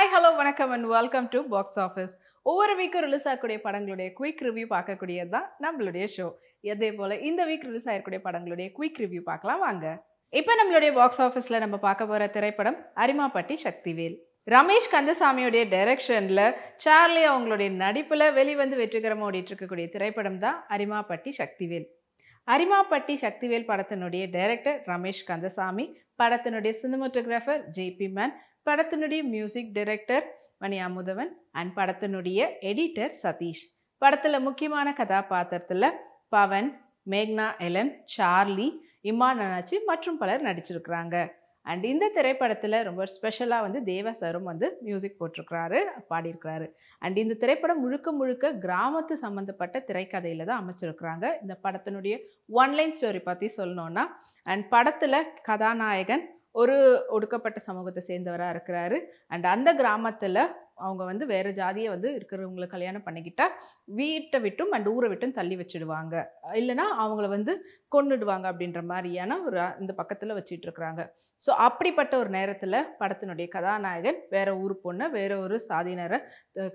Hi hello வணக்கம் and welcome to box office. ஒவ்வொரு வீக்கும் release ஆகக்கூடிய படங்களுடைய குயிக் ரிவ்யூ பார்க்கக்கூடியது தான் நம்மளுடைய ஷோ. அதே போல் இந்த வீக் ரிலீஸ் ஆகக்கூடிய படங்களுடைய குயிக் ரிவ்யூ பார்க்கலாம் வாங்க. இப்போ நம்மளுடைய பாக்ஸ் ஆஃபீஸில் நம்ம பார்க்க போகிற திரைப்படம் அரிமாப்பட்டி சக்திவேல். ரமேஷ் கந்தசாமியுடைய டைரக்ஷனில் சார்லி அவங்களுடைய நடிப்பில் வெளிவந்து வெற்றிகரமாக ஓடிட்டு இருக்கக்கூடிய திரைப்படம் தான் அரிமாப்பட்டி சக்திவேல். அரிமாப்பட்டி சக்திவேல் படத்தினுடைய டைரக்டர் ரமேஷ் கந்தசாமி, படத்தினுடைய சினிமாட்டோகிராஃபர் ஜேபி மேன், படத்தினுடைய music director Mani Amudhavan and படத்தினுடைய எடிட்டர் சதீஷ். படத்தில் முக்கியமான கதாபாத்திரத்தில் பவன், மேக்னா எலன், சார்லி, இமான் அனாச்சி மற்றும் பலர் நடிச்சிருக்கிறாங்க. அண்ட் இந்த திரைப்படத்தில் ரொம்ப ஸ்பெஷலாக வந்து தேவா சாரும் வந்து மியூசிக் போட்டிருக்கிறாரு, பாடியிருக்கிறாரு. அண்ட் இந்த திரைப்படம் முழுக்க முழுக்க கிராமத்து சம்மந்தப்பட்ட திரைக்கதையில் தான் அமைச்சிருக்கிறாங்க. இந்த படத்தினுடைய ஒன்லைன் ஸ்டோரி பற்றி சொல்லணுன்னா, அண்ட் படத்தில் கதாநாயகன் ஒரு ஒடுக்கப்பட்ட சமூகத்தை சேர்ந்தவராக இருக்கிறாரு. அண்ட் அந்த கிராமத்தில் அவங்க வந்து வேறு ஜாதியை வந்து இருக்கிறவங்களை கல்யாணம் பண்ணிக்கிட்டா வீட்டை விட்டும் அண்ட் ஊரை விட்டும் தள்ளி வச்சுடுவாங்க, இல்லைனா அவங்கள வந்து கொன்னுடுவாங்க அப்படின்ற மாதிரியான ஒரு இந்த பக்கத்தில் வச்சுட்டு இருக்கிறாங்க. ஸோ அப்படிப்பட்ட ஒரு நேரத்தில் படத்தினுடைய கதாநாயகன் வேற ஊர் பொண்ணை வேற ஒரு சாதியினரை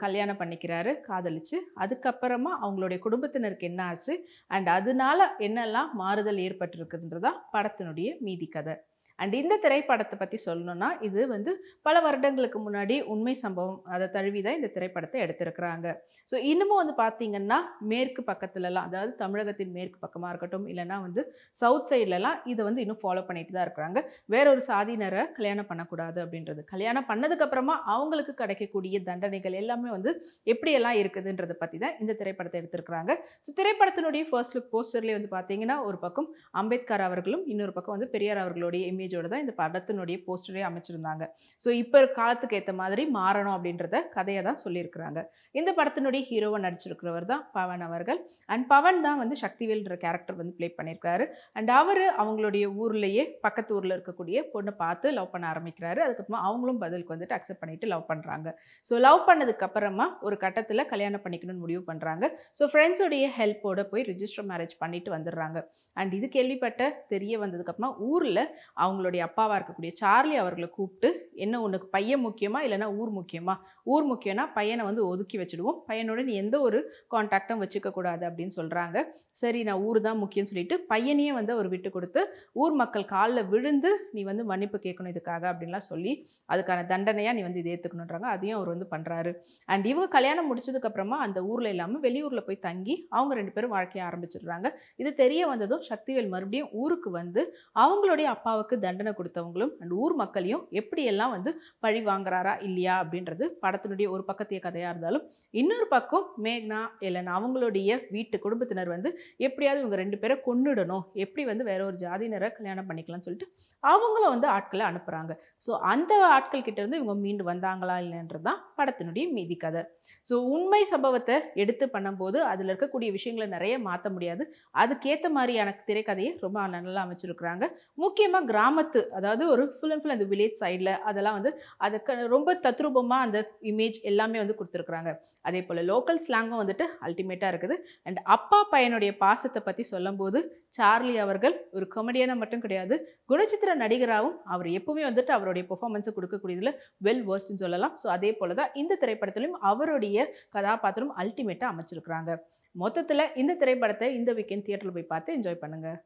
கல்யாணம் பண்ணிக்கிறாரு, காதலிச்சு. அதுக்கப்புறமா அவங்களுடைய குடும்பத்தினருக்கு என்ன ஆச்சு அண்ட் அதனால என்னெல்லாம் மாறுதல் ஏற்பட்டிருக்குன்றதான் படத்தினுடைய மீதி கதை. அண்ட் இந்த திரைப்படத்தை பற்றி சொல்லணும்னா, இது வந்து பல வருடங்களுக்கு முன்னாடி உண்மை சம்பவம் அதை தழுவி தான் இந்த திரைப்படத்தை எடுத்திருக்கிறாங்க. ஸோ இன்னமும் வந்து பார்த்திங்கன்னா மேற்கு பக்கத்துலலாம், அதாவது தமிழகத்தின் மேற்கு பக்கமாக இருக்கட்டும், இல்லைனா வந்து சவுத் சைட்லலாம் இதை வந்து இன்னும் ஃபாலோ பண்ணிட்டு தான் இருக்கிறாங்க. வேற ஒரு சாதியினரை கல்யாணம் பண்ணக்கூடாது அப்படின்றது. கல்யாணம் பண்ணதுக்கப்புறமா அவங்களுக்கு கிடைக்கக்கூடிய தண்டனைகள் எல்லாமே வந்து எப்படியெல்லாம் இருக்குதுன்றதை பற்றி தான் இந்த திரைப்படத்தை எடுத்திருக்கிறாங்க. ஸோ திரைப்படத்தினுடைய ஃபர்ஸ்ட் லுக் போஸ்டர்லேயே வந்து பார்த்திங்கன்னா ஒரு பக்கம் அம்பேத்கர் அவர்களும் இன்னொரு பக்கம் வந்து பெரியார் அவர்களுடைய இமேஜோட தான் இந்த படத்தினுடைய போஸ்டரே அமைச்சிருந்தாங்க. ஸோ இப்போ காலத்துக்கு ஏற்ற மாதிரி மாறணும் அப்படின்றத கதையை தான் சொல்லியிருக்கிறாங்க. இந்த படத்தினுடைய ஹீரோவை நடிச்சிருக்கிறவர் தான் பவன் அவர்கள். அண்ட் பவன் தான் வந்து சக்திவேல்ன்ற கேரக்டர் வந்து ப்ளே பண்ணியிருக்காரு. அண்ட் அவர் அவங்களுடைய ஊர்லேயே பக்கத்து ஊரில் இருக்கக்கூடிய பொண்ணை பார்த்து லவ் பண்ண ஆரம்பிக்கிறாரு. அதுக்கப்புறமா அவங்களும் பதிலுக்கு வந்துட்டு அக்செப்ட் பண்ணிட்டு லவ் பண்ணுறாங்க. ஸோ லவ் பண்ணதுக்கு அப்புறமா ஒரு கட்டத்தில் கல்யாணம் பண்ணிக்கணும்னு முடிவு பண்ணுறாங்க. ஸோ ஃப்ரெண்ட்ஸோடைய ஹெல்ப்போட போய் ரிஜிஸ்டர் மேரேஜ் பண்ணிட்டு வந்துடுறாங்க. அண்ட் இது கேள்விப்பட்ட தெரிய வந்ததுக்கப்புறமா ஊரில் அவங்களுடைய அப்பாவாக இருக்கக்கூடிய சார்லி அவர்களை கூப்பிட்டு, என்ன உனக்கு பையன் முக்கியமா இல்லைனா ஊர் முக்கியமா? ஊர் முக்கியம்னா பையனை வந்து ஒதுக்கி வச்சுடுவோம், பையனோட நீ எந்த ஒரு கான்டாக்டும் வச்சுக்க கூடாது அப்படின்னு சொல்கிறாங்க. சரி, நான் ஊர் தான் முக்கியம்னு சொல்லிட்டு பையனையே வந்து அவர் விட்டு கொடுத்து ஊர் மக்கள் காலில் விழுந்து நீ வந்து மன்னிப்பு கேட்கணும் இதுக்காக அப்படின்லாம் சொல்லி அதுக்கான தண்டனையாக நீ வந்து இதை ஏற்றுக்கணுன்றாங்க. அதையும் அவர் வந்து பண்ணுறாரு. அண்ட் இவங்க கல்யாணம் முடிச்சதுக்கப்புறமா அந்த ஊரில் இல்லாமல் வெளியூரில் போய் தங்கி அவங்க 2 பேரும் வாழ்க்கையை ஆரம்பிச்சிடுறாங்க. இது தெரிய வந்ததும் சக்திவேல் மறுபடியும் ஊருக்கு வந்து அவங்களுடைய அப்பாவுக்கு தண்டனை கொடுத்தவங்களும் அண்ட் ஊர் மக்களையும் எப்படியெல்லாம் வந்து பழி வாங்குறாரா இல்லையா அப்படின்றது படத்தினுடைய ஒரு பக்கத்திய கதையாக இருந்தாலும், இன்னொரு பக்கம் மேக்னா இல்லைன்னா அவங்களுடைய வீட்டு குடும்பத்தினர் வந்து எப்படியாவது இவங்க 2 பேரை கொன்னுடணும், எப்படி வந்து வேற ஒரு ஜாதியினரை கல்யாணம் பண்ணிக்கலாம்னு சொல்லிட்டு அவங்களும் வந்து ஆட்களை அனுப்புகிறாங்க. ஸோ அந்த ஆட்கள் கிட்ட இருந்து இவங்க மீண்டு வந்தாங்களா இல்லைன்றது தான் படத்தினுடைய மீதி கதை. ஸோ உண்மை சம்பவத்தை எடுத்து பண்ணும்போது அதில் இருக்கக்கூடிய விஷயங்களை நிறைய மாற்ற முடியாது. அதுக்கேற்ற மாதிரியான திரைக்கதையை ரொம்ப நல்லா அமைச்சிருக்கிறாங்க. முக்கியமாக கிராமத்து, அதாவது ஒரு ஃபுல் அண்ட் ஃபுல் அந்த வில்லேஜ் சைடில் அதெல்லாம் வந்து அதுக்கு ரொம்ப தத்ரூபமாக அந்த இமேஜ் எல்லாமே வந்து கொடுத்துருக்குறாங்க. அதே போல் லோக்கல் ஸ்லாங்கும் வந்துட்டு அல்டிமேட்டாக இருக்குது. அண்ட் அப்பா பையனுடைய பாசத்தை பற்றி சொல்லும்போது சார்லி அவர்கள் ஒரு காமெடியனாக மட்டும் கிடையாது, குணச்சித்திர நடிகராகவும் அவர் எப்பவுமே வந்துட்டு அவருடைய பெர்ஃபார்மன்ஸை கொடுக்கக்கூடியதில் வெல் வேர்ஸ்ட்னு சொல்லலாம். ஸோ அதே போல் தான் இந்த திரைப்படத்திலும் அவருடைய கதாபாத்திரம் அல்டிமேட்டாக அமைச்சிருக்கிறாங்க. மொத்தத்தில் இந்த திரைப்படத்தை இந்த வீக்கெண்ட் தியேட்டரில் போய் பார்த்து என்ஜாய் பண்ணுங்கள்.